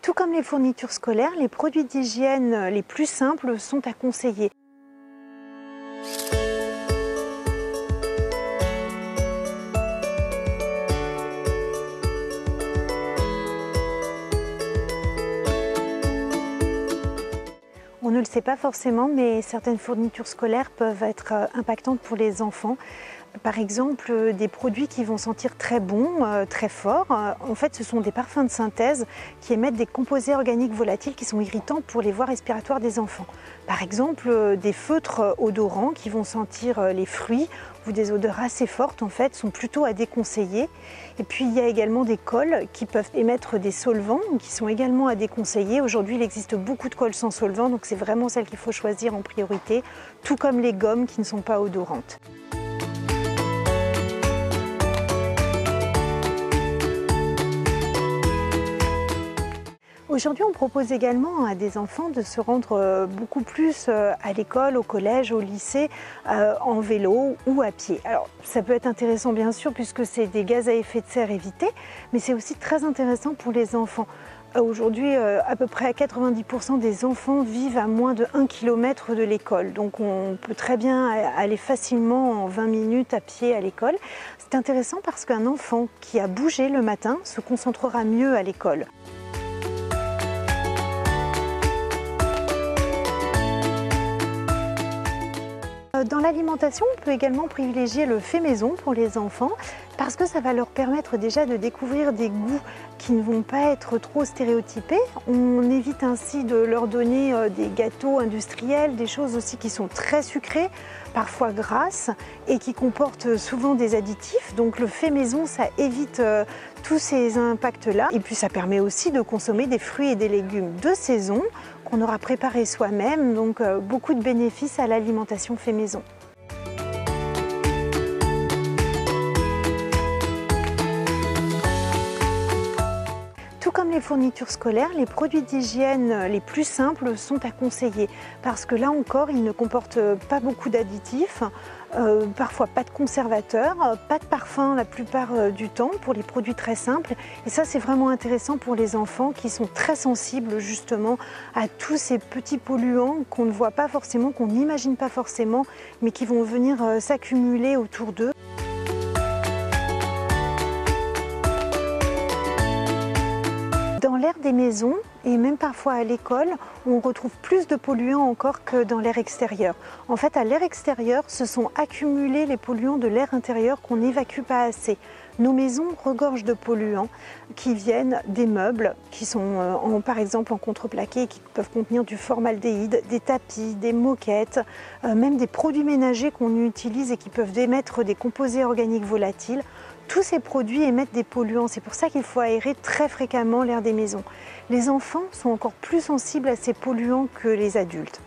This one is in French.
Tout comme les fournitures scolaires, les produits d'hygiène les plus simples sont à conseiller. On ne le sait pas forcément, mais certaines fournitures scolaires peuvent être impactantes pour les enfants. Par exemple, des produits qui vont sentir très bon, très fort. En fait, ce sont des parfums de synthèse qui émettent des composés organiques volatiles qui sont irritants pour les voies respiratoires des enfants. Par exemple, des feutres odorants qui vont sentir les fruits ou des odeurs assez fortes, en fait, sont plutôt à déconseiller. Et puis, il y a également des cols qui peuvent émettre des solvants, qui sont également à déconseiller. Aujourd'hui, il existe beaucoup de cols sans solvant, donc c'est vraiment celle qu'il faut choisir en priorité, tout comme les gommes qui ne sont pas odorantes. Aujourd'hui, on propose également à des enfants de se rendre beaucoup plus à l'école, au collège, au lycée, en vélo ou à pied. Alors, ça peut être intéressant bien sûr puisque c'est des gaz à effet de serre évités, mais c'est aussi très intéressant pour les enfants. Aujourd'hui, à peu près 90% des enfants vivent à moins de 1 km de l'école. Donc on peut très bien aller facilement en 20 minutes à pied à l'école. C'est intéressant parce qu'un enfant qui a bougé le matin se concentrera mieux à l'école. Dans l'alimentation, on peut également privilégier le fait maison pour les enfants parce que ça va leur permettre déjà de découvrir des goûts qui ne vont pas être trop stéréotypés. On évite ainsi de leur donner des gâteaux industriels, des choses aussi qui sont très sucrées, parfois grasses et qui comportent souvent des additifs. Donc le fait maison, ça évite tous ces impacts-là. Et puis ça permet aussi de consommer des fruits et des légumes de saison qu'on aura préparés soi-même. Donc beaucoup de bénéfices à l'alimentation fait maison. Tout comme les fournitures scolaires, les produits d'hygiène les plus simples sont à conseiller parce que là encore, ils ne comportent pas beaucoup d'additifs, parfois pas de conservateurs, pas de parfum la plupart du temps pour les produits très simples. Et ça, c'est vraiment intéressant pour les enfants qui sont très sensibles justement à tous ces petits polluants qu'on ne voit pas forcément, qu'on n'imagine pas forcément, mais qui vont venir s'accumuler autour d'eux. Dans l'air des maisons et même parfois à l'école, on retrouve plus de polluants encore que dans l'air extérieur. En fait, à l'air extérieur, se sont accumulés les polluants de l'air intérieur qu'on n'évacue pas assez. Nos maisons regorgent de polluants qui viennent des meubles, qui sont par exemple en contreplaqué, qui peuvent contenir du formaldéhyde, des tapis, des moquettes, même des produits ménagers qu'on utilise et qui peuvent émettre des composés organiques volatiles. Tous ces produits émettent des polluants, c'est pour ça qu'il faut aérer très fréquemment l'air des maisons. Les enfants sont encore plus sensibles à ces polluants que les adultes.